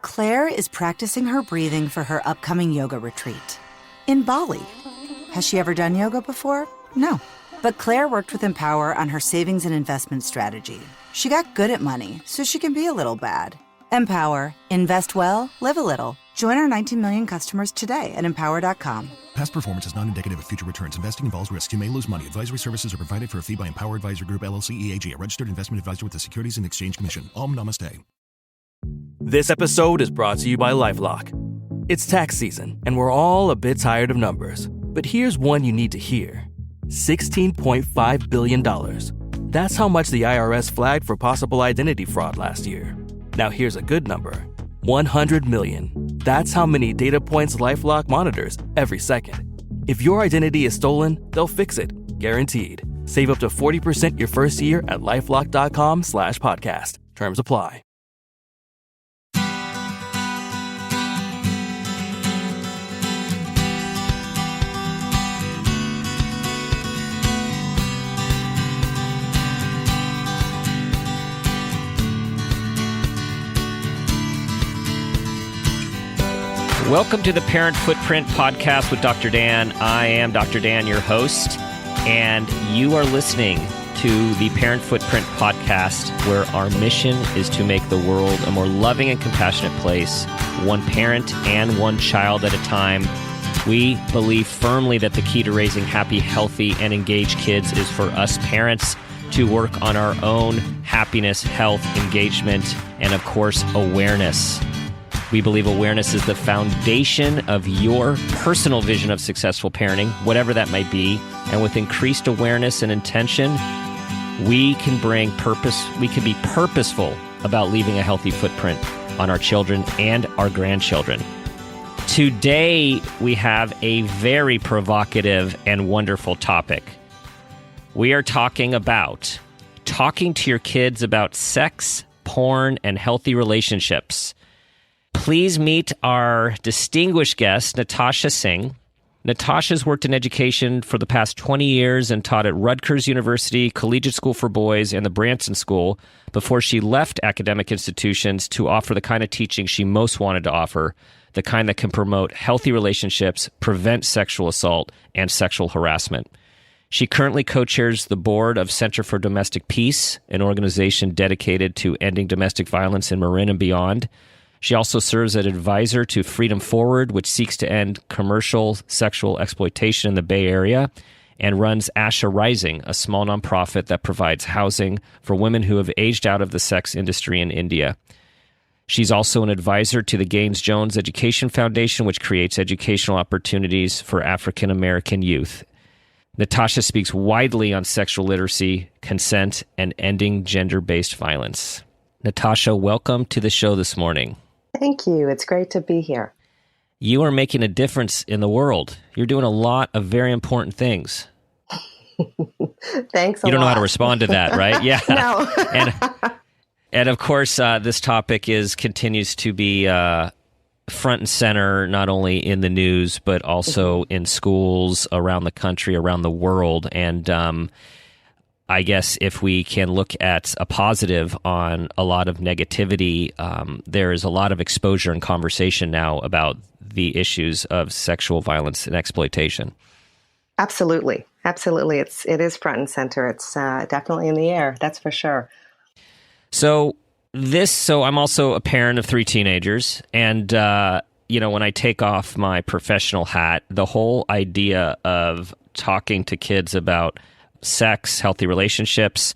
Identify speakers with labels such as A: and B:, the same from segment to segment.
A: Claire is practicing her breathing for her upcoming yoga retreat in Bali. Has she ever done yoga before? No. But Claire worked with Empower on her savings and investment strategy. She got good at money, so she can be a little bad. Empower. Invest well, live a little. Join our 19 million customers today at empower.com.
B: Past performance is not indicative of future returns. Investing involves risks. You may lose money. Advisory services are provided for a fee by Empower Advisor Group, LLC, EAG, a registered investment advisor with the Securities and Exchange Commission. Om Namaste.
C: This episode is brought to you by LifeLock. It's tax season, and we're all a bit tired of numbers. But here's one you need to hear. $16.5 billion. That's how much the IRS flagged for possible identity fraud last year. Now here's a good number. 100 million. That's how many data points LifeLock monitors every second. If your identity is stolen, they'll fix it. Guaranteed. Save up to 40% your first year at LifeLock.com/podcast. Terms apply.
D: Welcome to the Parent Footprint Podcast with Dr. Dan. I am Dr. Dan, your host, and you are listening to the Parent Footprint Podcast, where our mission is to make the world a more loving and compassionate place, one parent and one child at a time. We believe firmly that the key to raising happy, healthy, and engaged kids is for us parents to work on our own happiness, health, engagement, and of course, awareness. We believe awareness is the foundation of your personal vision of successful parenting, whatever that might be. And with increased awareness and intention, we can bring purpose. We can be purposeful about leaving a healthy footprint on our children and our grandchildren. Today, we have a very provocative and wonderful topic. We are talking about talking to your kids about sex, porn, and healthy relationships. Please meet our distinguished guest, Natasha Singh. Natasha's worked in education for the past 20 years and taught at Rutgers University, Collegiate School for Boys, and the Branson School before she left academic institutions to offer the kind of teaching she most wanted to offer, the kind that can promote healthy relationships, prevent sexual assault, and sexual harassment. She currently co-chairs the board of Center for Domestic Peace, an organization dedicated to ending domestic violence in Marin and beyond. She also serves as advisor to Freedom Forward, which seeks to end commercial sexual exploitation in the Bay Area, and runs Asha Rising, a small nonprofit that provides housing for women who have aged out of the sex industry in India. She's also an advisor to the Gaines Jones Education Foundation, which creates educational opportunities for African American youth. Natasha speaks widely on sexual literacy, consent, and ending gender-based violence. Natasha, welcome to the show this morning.
E: Thank you. It's great to be here.
D: You are making a difference in the world. You're doing a lot of very important things.
E: Thanks a lot.
D: You don't know how to respond to that, right? Yeah.
E: No.
D: and of course, this topic continues to be front and center, not only in the news, but also in schools around the country, around the world. And I guess if we can look at a positive on a lot of negativity, there is a lot of exposure and conversation now about the issues of sexual violence and exploitation.
E: Absolutely. Absolutely. It is front and center. It's definitely in the air. That's for sure.
D: So I'm also a parent of 3 teenagers. And, when I take off my professional hat, the whole idea of talking to kids about sex, healthy relationships,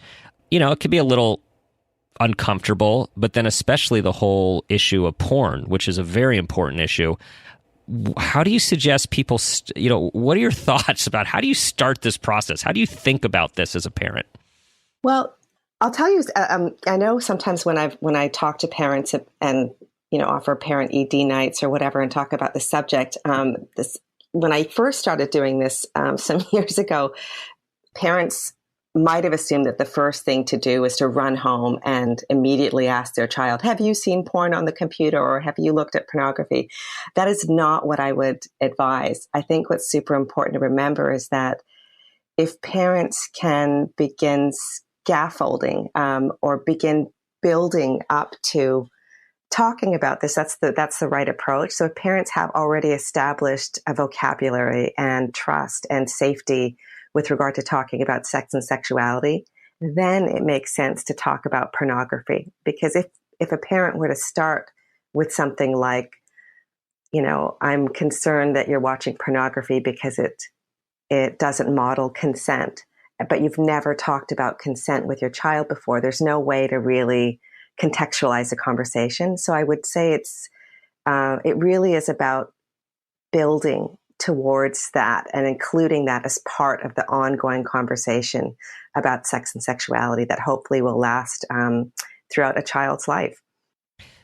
D: it can be a little uncomfortable, but then especially the whole issue of porn, which is a very important issue. How do you suggest people, what are your thoughts about how do you start this process? How do you think about this as a parent?
E: Well, I'll tell you, I know sometimes when I talk to parents and, offer parent ED nights or whatever and talk about the subject, when I first started doing this some years ago, parents might have assumed that the first thing to do is to run home and immediately ask their child, have you seen porn on the computer or have you looked at pornography? That is not what I would advise. I think what's super important to remember is that if parents can begin scaffolding or begin building up to talking about this, that's the right approach. So if parents have already established a vocabulary and trust and safety with regard to talking about sex and sexuality, then it makes sense to talk about pornography. Because if a parent were to start with something like, I'm concerned that you're watching pornography because it doesn't model consent, but you've never talked about consent with your child before, there's no way to really contextualize the conversation. So I would say it really is about building towards that and including that as part of the ongoing conversation about sex and sexuality that hopefully will last throughout a child's life.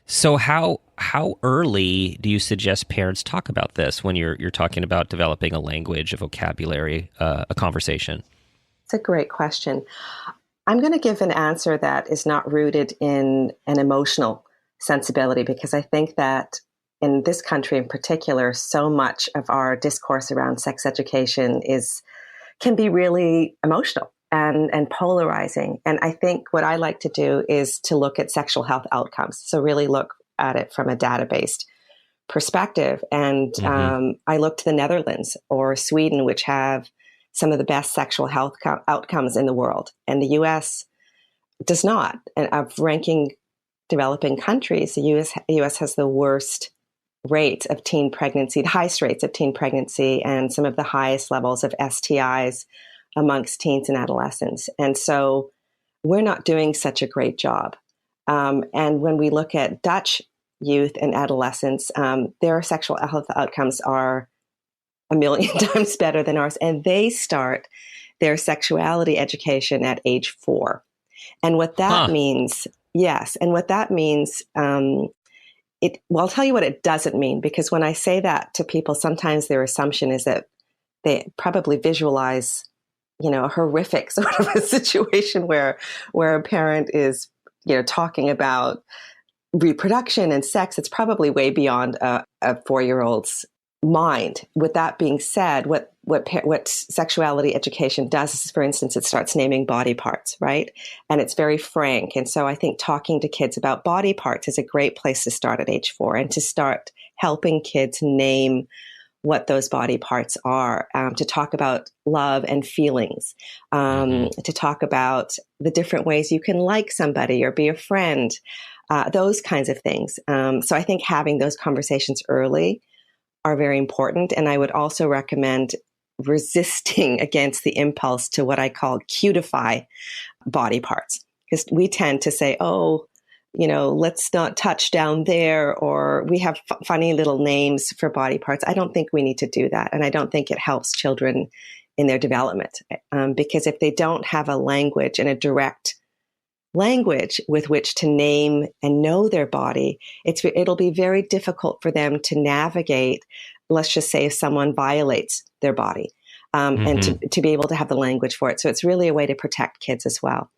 D: So how early do you suggest parents talk about this when you're talking about developing a language, a vocabulary, a conversation?
E: It's a great question. I'm going to give an answer that is not rooted in an emotional sensibility, because I think that in this country in particular, so much of our discourse around sex education can be really emotional and polarizing. And I think what I like to do is to look at sexual health outcomes. So really look at it from a data-based perspective. And I look to the Netherlands or Sweden, which have some of the best sexual health outcomes in the world. And the US does not. And of ranking developing countries, the US has the worst rates of teen pregnancy, the highest rates of teen pregnancy, and some of the highest levels of STIs amongst teens and adolescents. And so we're not doing such a great job. And when we look at Dutch youth and adolescents, their sexual health outcomes are a million times better than ours. And they start their sexuality education at age 4. And what that means, yes. And what that means, I'll tell you what it doesn't mean, because when I say that to people, sometimes their assumption is that they probably visualize, a horrific sort of a situation where a parent is, talking about reproduction and sex. It's probably way beyond a 4-year-old's mind. With that being said, what sexuality education does is, for instance, it starts naming body parts, right? And it's very frank. And so I think talking to kids about body parts is a great place to start at age 4, and to start helping kids name what those body parts are, to talk about love and feelings, to talk about the different ways you can like somebody or be a friend, those kinds of things. So I think having those conversations early are very important. And I would also recommend resisting against the impulse to what I call cutify body parts. Because we tend to say, let's not touch down there, or we have funny little names for body parts. I don't think we need to do that. And I don't think it helps children in their development. Because if they don't have a language and a direct language with which to name and know their body, it'll be very difficult for them to navigate, let's just say, if someone violates their body, and to be able to have the language for it. So it's really a way to protect kids as well.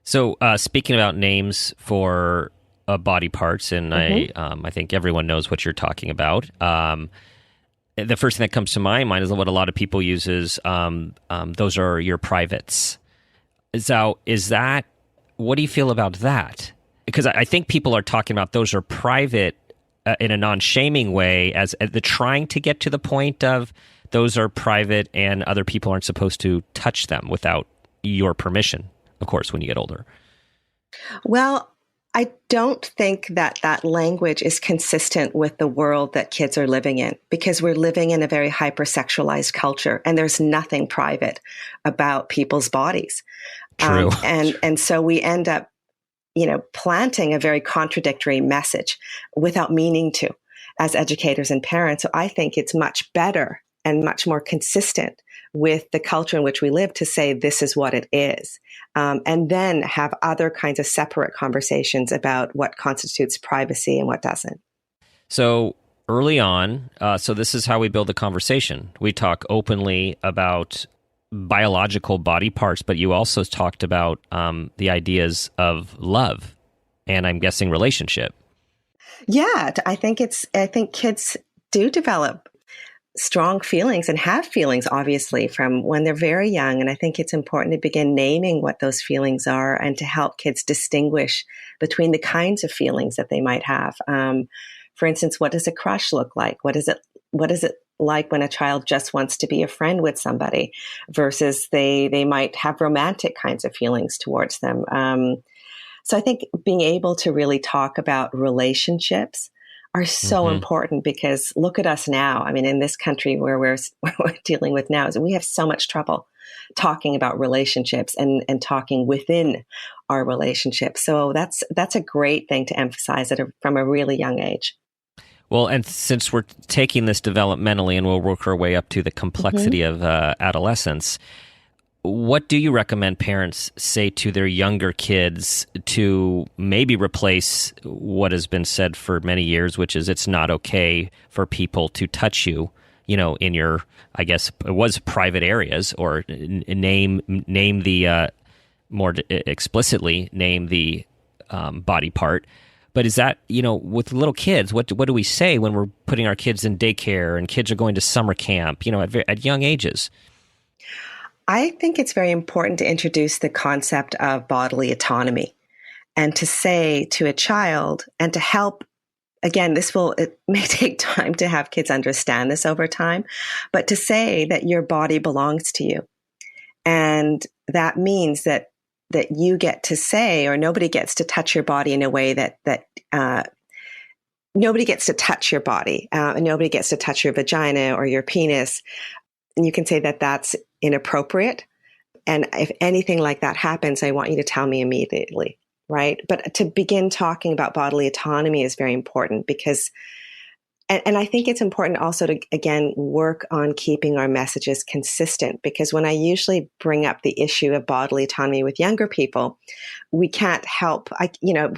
D: So speaking about names for body parts, and I think everyone knows what you're talking about. The first thing that comes to my mind is what a lot of people use is those are your privates. So what do you feel about that? Because I think people are talking about those are private in a non-shaming way, as the trying to get to the point of those are private and other people aren't supposed to touch them without your permission, of course, when you get older.
E: Well, I don't think that language is consistent with the world that kids are living in, because we're living in a very hypersexualized culture, and there's nothing private about people's bodies.
D: True.
E: And so we end up, planting a very contradictory message without meaning to, as educators and parents. So I think it's much better and much more consistent with the culture in which we live to say this is what it is, and then have other kinds of separate conversations about what constitutes privacy and what doesn't.
D: So early on, so this is how we build the conversation. We talk openly about biological body parts, but you also talked about the ideas of love, and I'm guessing relationship.
E: Yeah, I think kids do develop strong feelings and have feelings, obviously, from when they're very young. And I think it's important to begin naming what those feelings are and to help kids distinguish between the kinds of feelings that they might have. For instance, what does a crush look like? What is it like when a child just wants to be a friend with somebody versus they might have romantic kinds of feelings towards them? So I think being able to really talk about relationships are so important, because look at us now. I mean, in this country where we're dealing with now, is we have so much trouble talking about relationships and talking within our relationships. So that's a great thing to emphasize from a really young age.
D: Well, and since we're taking this developmentally and we'll work our way up to the complexity of adolescence, what do you recommend parents say to their younger kids to maybe replace what has been said for many years, which is it's not okay for people to touch you, in your, I guess it was private areas, or name the, more explicitly name the body part. But is that, with little kids, what do we say when we're putting our kids in daycare and kids are going to summer camp, at young ages?
E: I think it's very important to introduce the concept of bodily autonomy and to say to a child and to help. Again, it may take time to have kids understand this over time, but to say that your body belongs to you. And that means that you get to say, or nobody gets to touch your body in a way that nobody gets to touch your body, and nobody gets to touch your vagina or your penis. And you can say that that's inappropriate. And if anything like that happens, I want you to tell me immediately, right? But to begin talking about bodily autonomy is very important, because, and I think it's important also to, again, work on keeping our messages consistent, because when I usually bring up the issue of bodily autonomy with younger people, we can't help,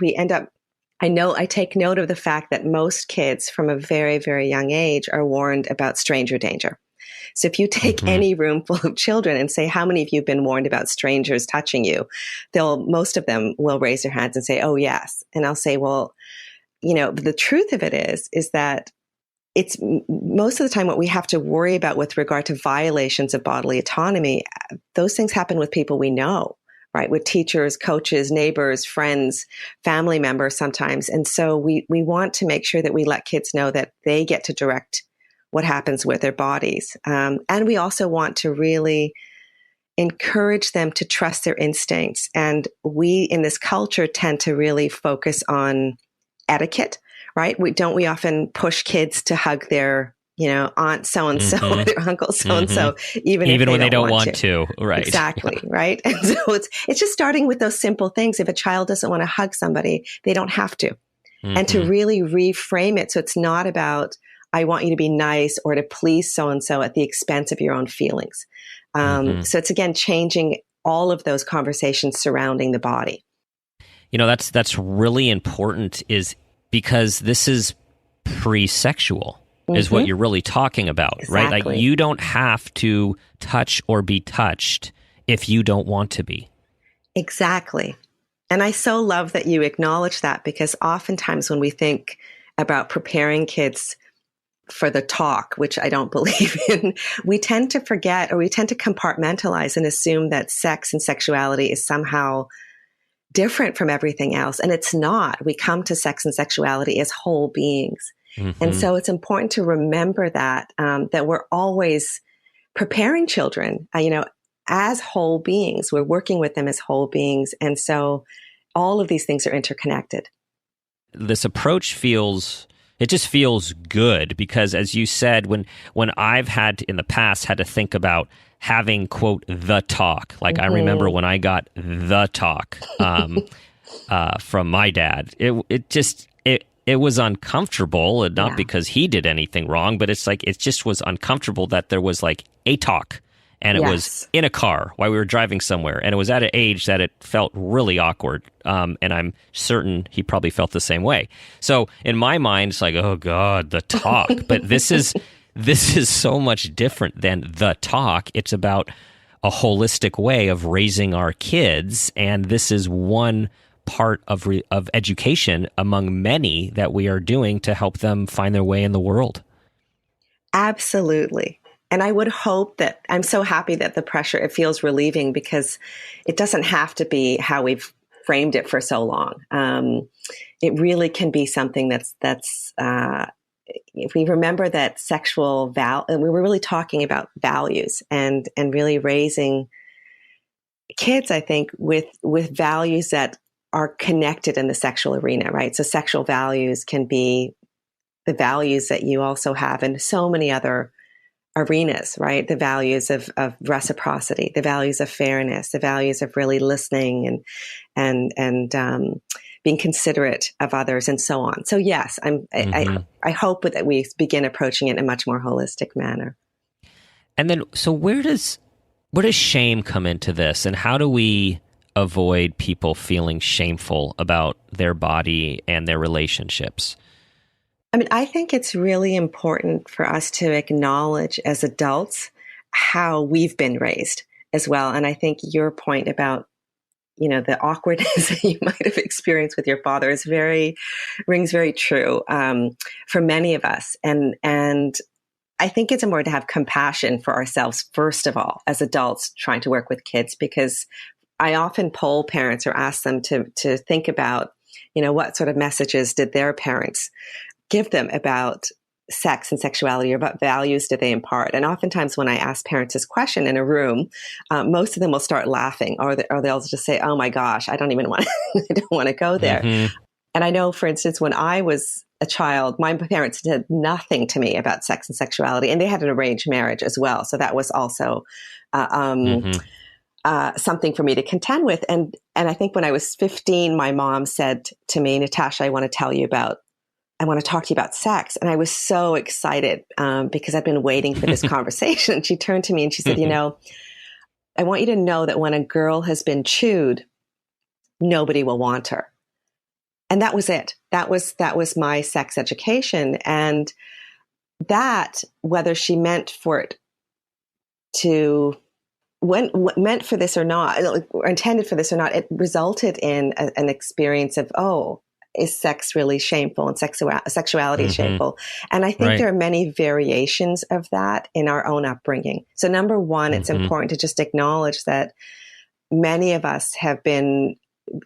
E: we end up, I take note of the fact that most kids from a very, very young age are warned about stranger danger. So if you take any room full of children and say, how many of you have been warned about strangers touching you? Most of them will raise their hands and say, oh, yes. And I'll say, well, the truth of it is that it's most of the time what we have to worry about with regard to violations of bodily autonomy. Those things happen with people we know, right? With teachers, coaches, neighbors, friends, family members sometimes. And so we want to make sure that we let kids know that they get to direct what happens with their bodies. And we also want to really encourage them to trust their instincts. And we in this culture tend to really focus on etiquette, right? We often push kids to hug their, aunt so-and-so or their uncle so-and-so, even when they don't want to.
D: Right.
E: Exactly. Right. And so it's just starting with those simple things. If a child doesn't want to hug somebody, they don't have to. And to really reframe it. So it's not about, I want you to be nice or to please so-and-so at the expense of your own feelings. So it's, again, changing all of those conversations surrounding the body.
D: That's really important, is because this is pre-sexual is what you're really talking about, right? Like, you don't have to touch or be touched if you don't want to be.
E: Exactly. And I so love that you acknowledge that, because oftentimes when we think about preparing kids for the talk, which I don't believe in, we tend to forget, or we tend to compartmentalize and assume that sex and sexuality is somehow different from everything else. And it's not. We come to sex and sexuality as whole beings. And so it's important to remember that, that we're always preparing children, as whole beings. We're working with them as whole beings. And so all of these things are interconnected.
D: This approach just feels good, because, as you said, when I've in the past had to think about having, quote, the talk, like I remember when I got the talk from my dad, it was uncomfortable, and not because he did anything wrong, but it's like, it just was uncomfortable that there was like a talk, and it was in a car while we were driving somewhere, and it was at an age that it felt really awkward. And I'm certain he probably felt the same way. So in my mind, it's like, oh God, the talk. But this is so much different than the talk. It's about a holistic way of raising our kids, and this is one part of education among many that we are doing to help them find their way in the world.
E: Absolutely. And I would hope that I'm so happy that the pressure, it feels relieving because it doesn't have to be how we've framed it for so long. It really can be something that's if we remember that and we were really talking about values and really raising kids, I think, with values that are connected in the sexual arena, right? So sexual values can be the values that you also have in so many other arenas, right? The values of reciprocity, the values of fairness, the values of really listening and being considerate of others, and so on. So yes, I hope that we begin approaching it in a much more holistic manner.
D: And then, so where does shame come into this, and how do we avoid people feeling shameful about their body and their relationships?
E: I mean, I think it's really important for us to acknowledge as adults how we've been raised as well. And I think your point about, the awkwardness that you might have experienced with your father rings very true for many of us. And I think it's important to have compassion for ourselves, first of all, as adults trying to work with kids, because I often poll parents or ask them to think about, what sort of messages did their parents give them about sex and sexuality, or what values did they impart? And oftentimes when I ask parents this question in a room, most of them will start laughing, or they'll just say, "Oh my gosh, I don't even want I don't want to go there." Mm-hmm. And I know, for instance, when I was a child, my parents did nothing to me about sex and sexuality, and they had an arranged marriage as well. So that was also something for me to contend with. And I think when I was 15, my mom said to me, "Natasha, I want to talk to you about sex." And I was so excited because I'd been waiting for this conversation. She turned to me and she said, "I want you to know that when a girl has been chewed, nobody will want her." And that was it. That was my sex education. And that, whether she meant for it meant for this or not, or intended for this or not, it resulted in an experience of, is sex really shameful, and sexuality shameful? And I think there are many variations of that in our own upbringing. So number one, it's important to just acknowledge that many of us have been,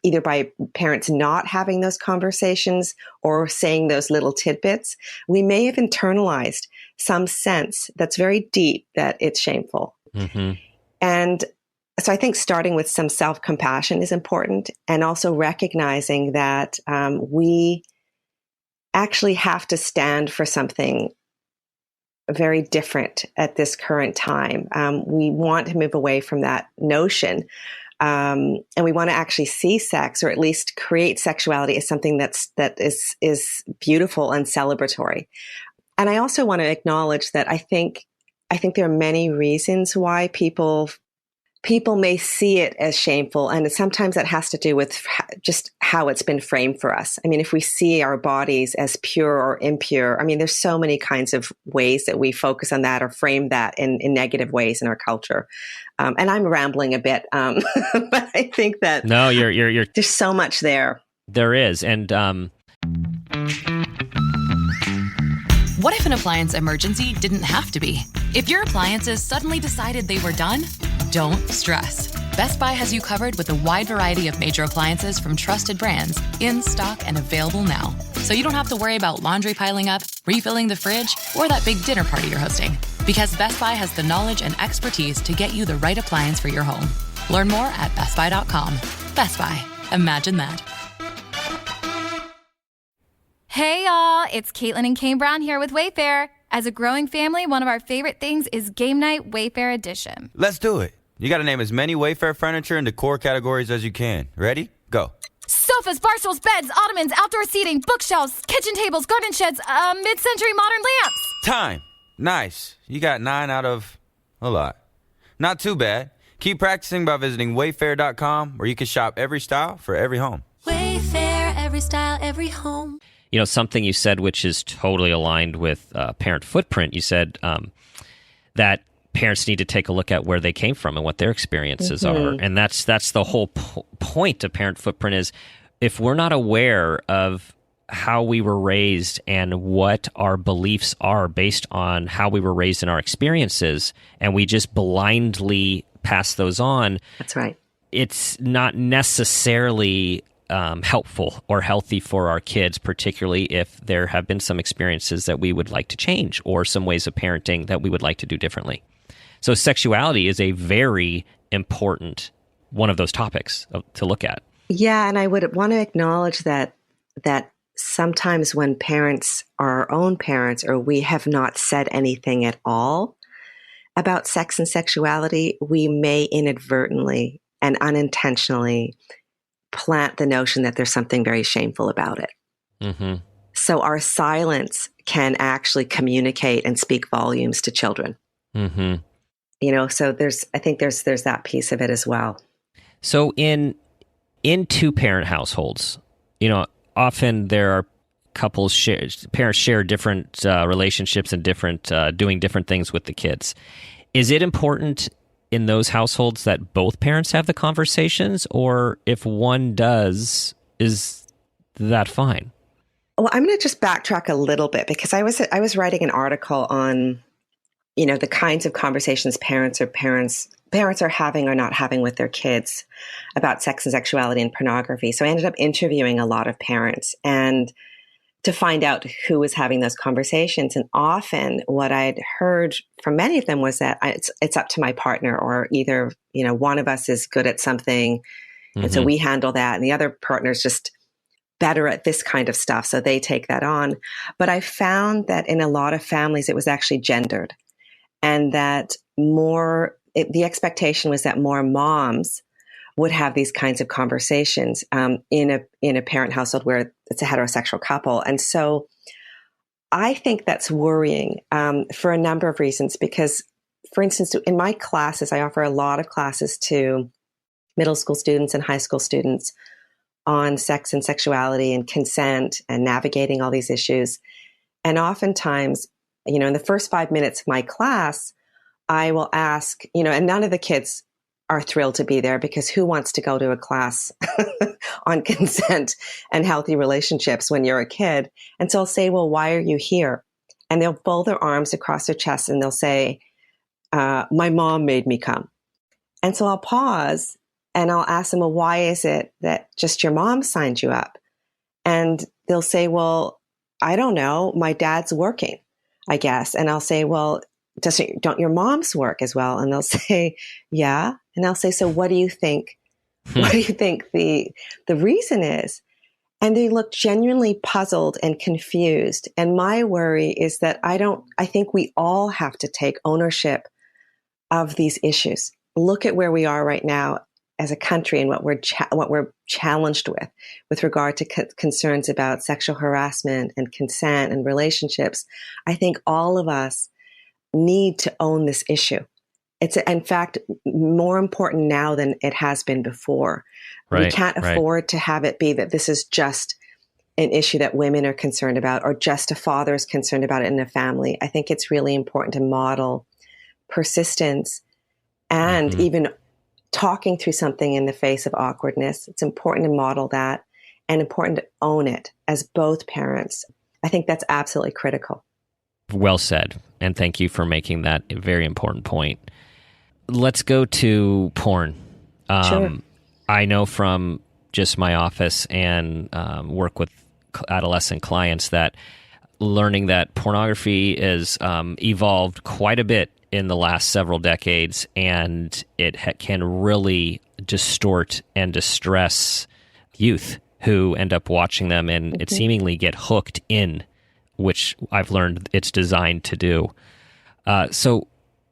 E: either by parents not having those conversations or saying those little tidbits, we may have internalized some sense that's very deep that it's shameful. Mm-hmm. And so I think starting with some self-compassion is important, and also recognizing that we actually have to stand for something very different at this current time. We want to move away from that notion, and we want to actually see sex, or at least create sexuality, as something that is beautiful and celebratory. And I also want to acknowledge that I think there are many reasons why people may see it as shameful. And sometimes that has to do with just how it's been framed for us. I mean, if we see our bodies as pure or impure, I mean, there's so many kinds of ways that we focus on that or frame that in negative ways in our culture. And I'm rambling a bit, but I think that
D: no, you're
E: there's so much there.
D: There is. And
F: what if an appliance emergency didn't have to be? If your appliances suddenly decided they were done, don't stress. Best Buy has you covered with a wide variety of major appliances from trusted brands, in stock and available now. So you don't have to worry about laundry piling up, refilling the fridge, or that big dinner party you're hosting. Because Best Buy has the knowledge and expertise to get you the right appliance for your home. Learn more at bestbuy.com. Best Buy. Imagine that.
G: Hey y'all, it's Caitlin and Kane Brown here with Wayfair. As a growing family, one of our favorite things is Game Night Wayfair Edition.
H: Let's do it. You got to name as many Wayfair furniture and decor categories as you can. Ready? Go.
G: Sofas, bar stools, beds, ottomans, outdoor seating, bookshelves, kitchen tables, garden sheds, mid-century modern lamps.
H: Time. Nice. You got 9 out of a lot. Not too bad. Keep practicing by visiting wayfair.com, where you can shop every style for every home.
I: Wayfair, every style, every home.
D: Something you said, which is totally aligned with Parent Footprint, you said that parents need to take a look at where they came from and what their experiences are. And that's the whole point of Parent Footprint, is if we're not aware of how we were raised and what our beliefs are based on how we were raised in our experiences, and we just blindly pass those on.
E: That's right.
D: It's not necessarily helpful or healthy for our kids, particularly if there have been some experiences that we would like to change or some ways of parenting that we would like to do differently. So sexuality is a very important one of those topics to look at.
E: Yeah, and I would want to acknowledge that sometimes when parents are our own parents, or we have not said anything at all about sex and sexuality, we may inadvertently and unintentionally plant the notion that there's something very shameful about it.
D: Mm-hmm.
E: So our silence can actually communicate and speak volumes to children.
D: Mm-hmm.
E: So I think there's that piece of it as well.
D: So in two-parent households, often there are parents share different relationships and doing different things with the kids. Is it important in those households that both parents have the conversations, or if one does, is that fine?
E: Well, I'm going to just backtrack a little bit, because I was writing an article on, the kinds of conversations parents are having or not having with their kids about sex and sexuality and pornography. So I ended up interviewing a lot of parents and to find out who was having those conversations. And often what I'd heard from many of them was that it's up to my partner, or either, one of us is good at something. Mm-hmm. And so we handle that. And the other partner's just better at this kind of stuff, so they take that on. But I found that in a lot of families, it was actually gendered, and that the expectation was that more moms would have these kinds of conversations in a parent household where it's a heterosexual couple. And so I think that's worrying for a number of reasons, because, for instance, in my classes, I offer a lot of classes to middle school students and high school students on sex and sexuality and consent and navigating all these issues. And oftentimes, in the first 5 minutes of my class, I will ask, and none of the kids are thrilled to be there, because who wants to go to a class on consent and healthy relationships when you're a kid? And so I'll say, well, why are you here? And they'll fold their arms across their chest and they'll say, my mom made me come. And so I'll pause and I'll ask them, well, why is it that just your mom signed you up? And they'll say, well, I don't know, my dad's working, I guess. And I'll say, well, don't your moms work as well? And they'll say, yeah. And I'll say, so what do you think? What do you think the reason is? And they look genuinely puzzled and confused. And my worry is that I think we all have to take ownership of these issues. Look at where we are right now as a country and what we're challenged with regard to concerns about sexual harassment and consent and relationships. I think all of us need to own this issue. It's, in fact, more important now than it has been before.
D: Right,
E: we can't afford to have it be that this is just an issue that women are concerned about, or just a father is concerned about it in a family. I think it's really important to model persistence and even talking through something in the face of awkwardness. It's important to model that and important to own it as both parents. I think that's absolutely critical.
D: Well said. And thank you for making that a very important point. Let's go to porn.
E: Sure.
D: I know from just my office and work with adolescent clients that learning that pornography has evolved quite a bit in the last several decades, and it can really distort and distress youth who end up watching them and it seemingly get hooked in, which I've learned it's designed to do. So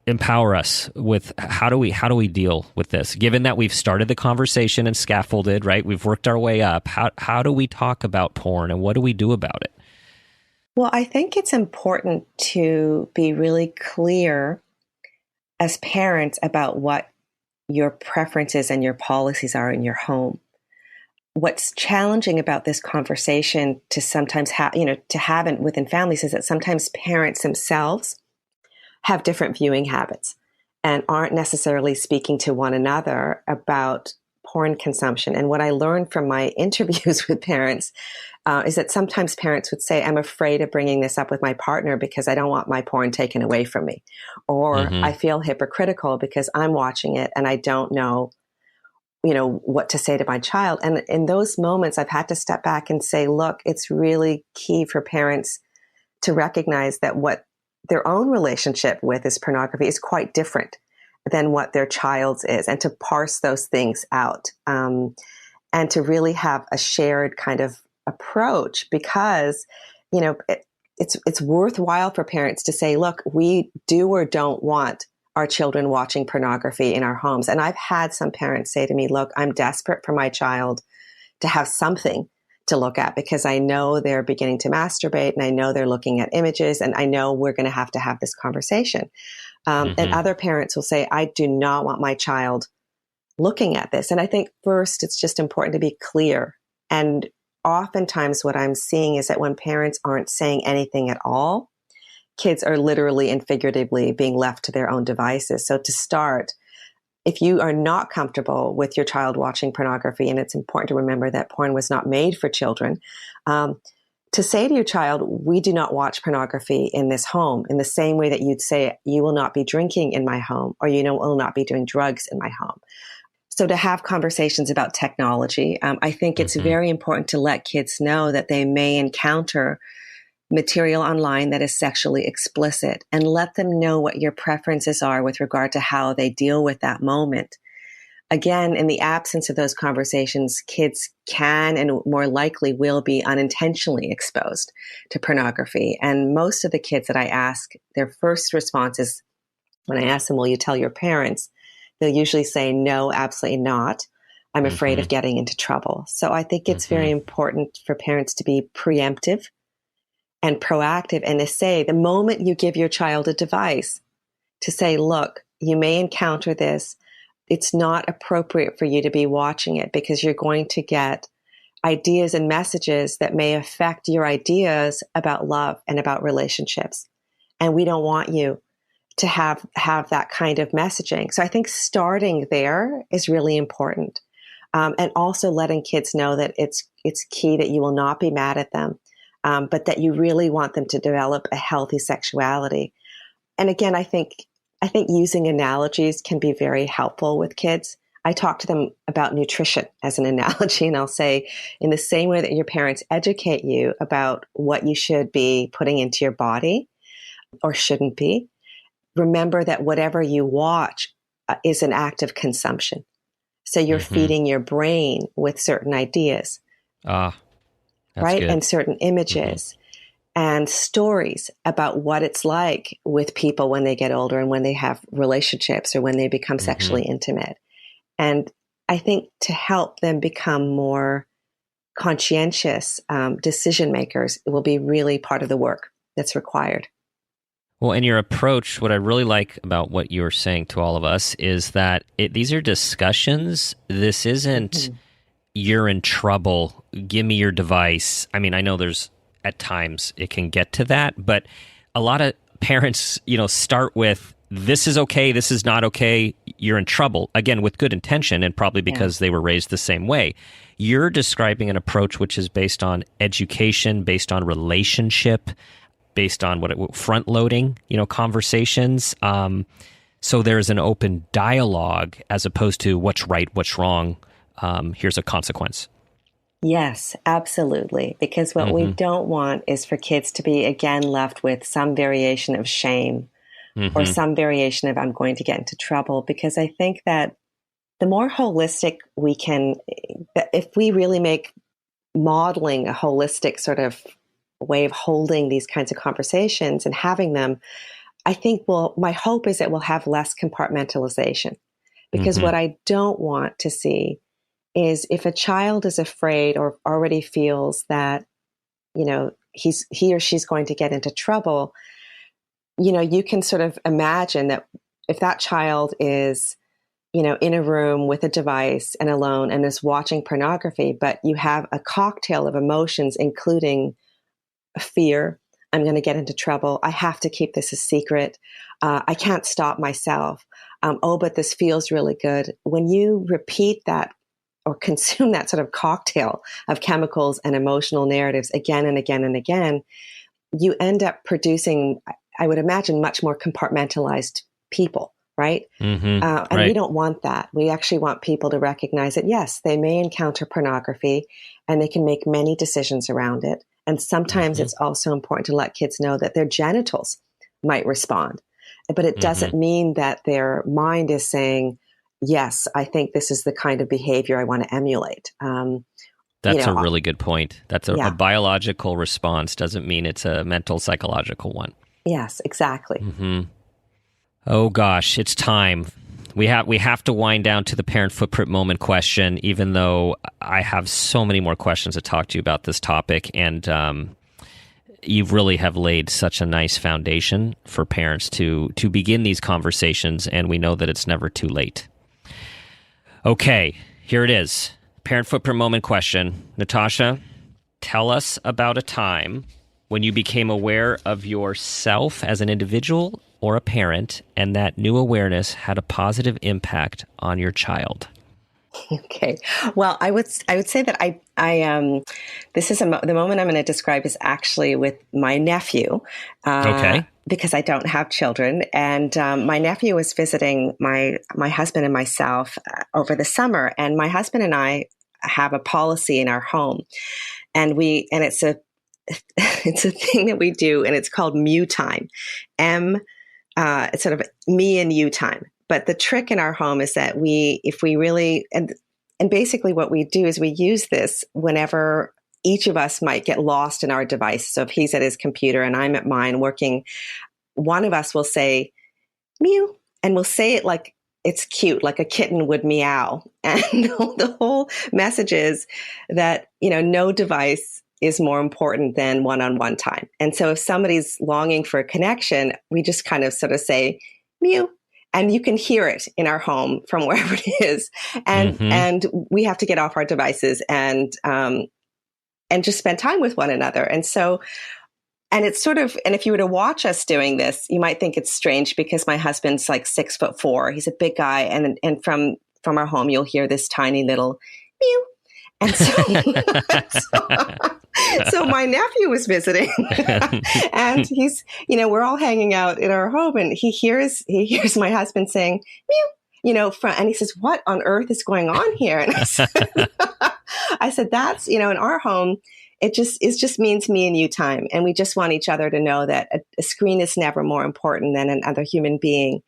D: empower us with how do we deal with this? Given that we've started the conversation and scaffolded, right? We've worked our way up. How do we talk about porn and what do we do about it?
E: Well, I think it's important to be really clear as parents about what your preferences and your policies are in your home. What's challenging about this conversation to sometimes have it within families is that sometimes parents themselves have different viewing habits and aren't necessarily speaking to one another about porn consumption. And what I learned from my interviews with parents is that sometimes parents would say, I'm afraid of bringing this up with my partner because I don't want my porn taken away from me. Or I feel hypocritical because I'm watching it and I don't know, what to say to my child. And in those moments, I've had to step back and say, look, it's really key for parents to recognize that what their own relationship with is pornography is quite different than what their child's is, and to parse those things out, and to really have a shared kind of approach, because, it's worthwhile for parents to say, look, we do or don't want our children watching pornography in our homes. And I've had some parents say to me, look, I'm desperate for my child to have something to look at because I know they're beginning to masturbate and I know they're looking at images and I know we're going to have this conversation. And other parents will say, I do not want my child looking at this. And I think first, it's just important to be clear. And oftentimes what I'm seeing is that when parents aren't saying anything at all, kids are literally and figuratively being left to their own devices. So to start, if you are not comfortable with your child watching pornography, and it's important to remember that porn was not made for children, to say to your child, we do not watch pornography in this home, in the same way that you'd say, you will not be drinking in my home, or will not be doing drugs in my home. So to have conversations about technology, I think it's very important to let kids know that they may encounter material online that is sexually explicit, and let them know what your preferences are with regard to how they deal with that moment. Again, in the absence of those conversations, kids can and more likely will be unintentionally exposed to pornography. And most of the kids that I ask, their first response is, when I ask them, will you tell your parents? They'll usually say, no, absolutely not. I'm afraid of getting into trouble. So I think it's very important for parents to be preemptive and proactive, and to say, the moment you give your child a device, to say, look, you may encounter this. It's not appropriate for you to be watching it because you're going to get ideas and messages that may affect your ideas about love and about relationships. And we don't want you to have that kind of messaging. So I think starting there is really important. And also letting kids know that it's key that you will not be mad at them, but that you really want them to develop a healthy sexuality. And again, I think using analogies can be very helpful with kids. I talk to them about nutrition as an analogy, and I'll say, in the same way that your parents educate you about what you should be putting into your body or shouldn't be, remember that whatever you watch is an act of consumption. So you're feeding your brain with certain ideas, right?
D: Good.
E: And certain images and stories about what it's like with people when they get older and when they have relationships or when they become sexually intimate. And I think to help them become more conscientious decision makers, it will be really part of the work that's required.
D: Well, and your approach, what I really like about what you were saying to all of us is that these are discussions. This isn't, you're in trouble, give me your device. I mean, I know there's, at times, it can get to that, but a lot of parents, start with, this is okay, this is not okay, you're in trouble. Again, with good intention, and probably because they were raised the same way. You're describing an approach which is based on education, based on relationship, based on front-loading, conversations. So there's an open dialogue as opposed to what's right, what's wrong. Here's a consequence.
E: Yes, absolutely. Because what we don't want is for kids to be, again, left with some variation of shame or some variation of, I'm going to get into trouble. Because I think that the more holistic we can, if we really make modeling a holistic sort of way of holding these kinds of conversations and having them, I think my hope is that we'll have less compartmentalization. Because what I don't want to see is if a child is afraid or already feels that, he or she's going to get into trouble, you can sort of imagine that if that child is, in a room with a device and alone and is watching pornography, but you have a cocktail of emotions, including fear, I'm going to get into trouble, I have to keep this a secret, I can't stop myself, but this feels really good. When you repeat that or consume that sort of cocktail of chemicals and emotional narratives again and again and again, you end up producing, I would imagine, much more compartmentalized people, right? And
D: right.
E: we don't want that. We actually want people to recognize that, yes, they may encounter pornography and they can make many decisions around it. And sometimes it's also important to let kids know that their genitals might respond, but it doesn't mean that their mind is saying, yes, I think this is the kind of behavior I want to emulate.
D: That's a really good point. That's a biological response doesn't mean it's a mental, psychological one.
E: Yes, exactly.
D: Oh gosh, it's time. We have to wind down to the parent footprint moment question, even though I have so many more questions to talk to you about this topic. And you really have laid such a nice foundation for parents to begin these conversations, and we know that it's never too late. Okay, here it is. Parent footprint moment question. Natasha, tell us about a time when you became aware of yourself as an individual or a parent, and that new awareness had a positive impact on your child.
E: Okay. Well, I would say that I this is the moment I'm going to describe is actually with my nephew.
D: Okay.
E: Because I don't have children, and my nephew was visiting my husband and myself over the summer, and my husband and I have a policy in our home, and it's a thing that we do, and it's called Mew time. It's sort of me and you time. But the trick in our home is that and basically what we do is we use this whenever each of us might get lost in our device. So if he's at his computer and I'm at mine working, one of us will say, mew, and we'll say it like it's cute, like a kitten would meow. And the whole message is that, no device is more important than one-on-one time. And so if somebody's longing for a connection, we just kind of sort of say, mew. And you can hear it in our home from wherever it is. And we have to get off our devices and just spend time with one another. And so, and it's sort of, and if you were to watch us doing this, you might think it's strange because my husband's like 6'4". He's a big guy. And from our home, you'll hear this tiny little mew. And so my nephew was visiting and he's, we're all hanging out in our home and he hears my husband saying, mew, and he says, what on earth is going on here? And I said, that's, in our home, it just means me and you time. And we just want each other to know that a screen is never more important than another human being.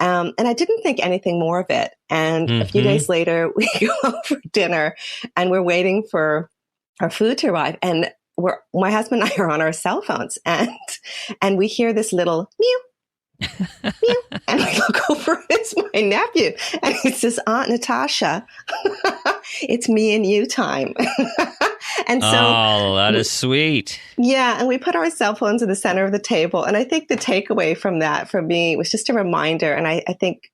E: And I didn't think anything more of it. And a few days later, we go out for dinner and we're waiting for our food to arrive. And my husband and I are on our cell phones and we hear this little mew, mew. And we look over, it's my nephew. And he says, Aunt Natasha, it's me and you time. And so,
D: that is sweet.
E: Yeah. And we put our cell phones in the center of the table. And I think the takeaway from that for me was just a reminder. And I think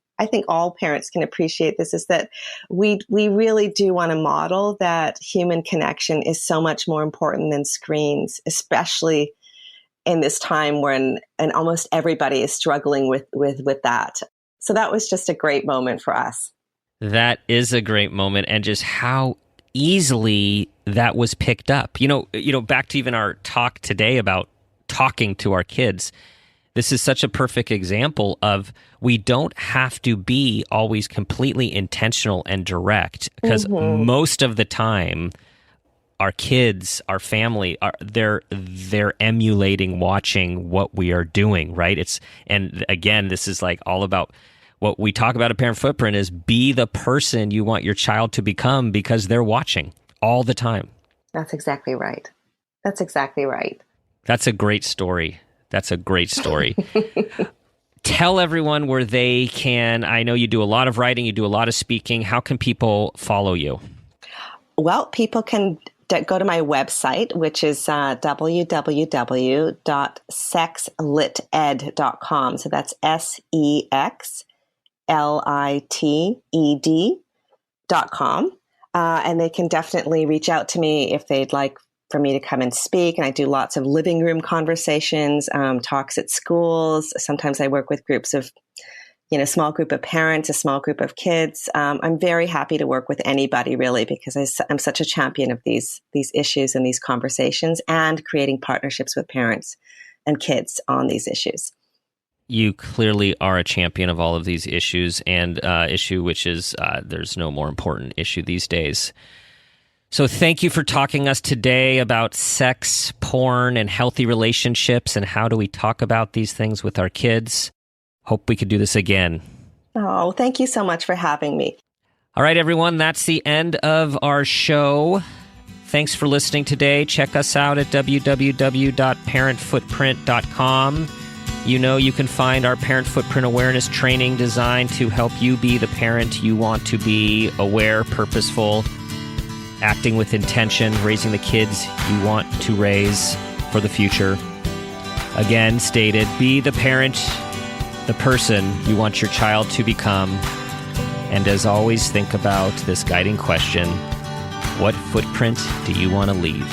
E: all parents can appreciate this is that we really do want to model that human connection is so much more important than screens, especially in this time when almost everybody is struggling with that. So that was just a great moment for us.
D: That is a great moment, and just how easily that was picked up. Back to even our talk today about talking to our kids. This is such a perfect example of we don't have to be always completely intentional and direct, because most of the time our kids, our family, they're emulating, watching what we are doing, right? And again, this is like all about what we talk about at Parent Footprint is be the person you want your child to become because they're watching all the time.
E: That's exactly right. That's exactly right.
D: That's a great story. Tell everyone where they can. I know you do a lot of writing, you do a lot of speaking. How can people follow you? Well,
E: people can go to my website, which is www.sexlited.com. So that's SEXLITED.com. And they can definitely reach out to me if they'd like for me to come and speak. And I do lots of living room conversations, talks at schools. Sometimes I work with groups of small group of parents, a small group of kids. I'm very happy to work with anybody, really, because I'm such a champion of these issues and these conversations and creating partnerships with parents and kids on these issues.
D: You clearly are a champion of all of these issues, and issue which is there's no more important issue these days. So thank you for talking to us today about sex, porn, and healthy relationships, and how do we talk about these things with our kids. Hope we could do this again.
E: Oh, thank you so much for having me.
D: All right, everyone, that's the end of our show. Thanks for listening today. Check us out at www.parentfootprint.com. You can find our Parent Footprint Awareness training designed to help you be the parent you want to be, aware, purposeful, acting with intention, raising the kids you want to raise for the future. Again, stated, be the parent, the person you want your child to become. And as always, think about this guiding question: what footprint do you want to leave?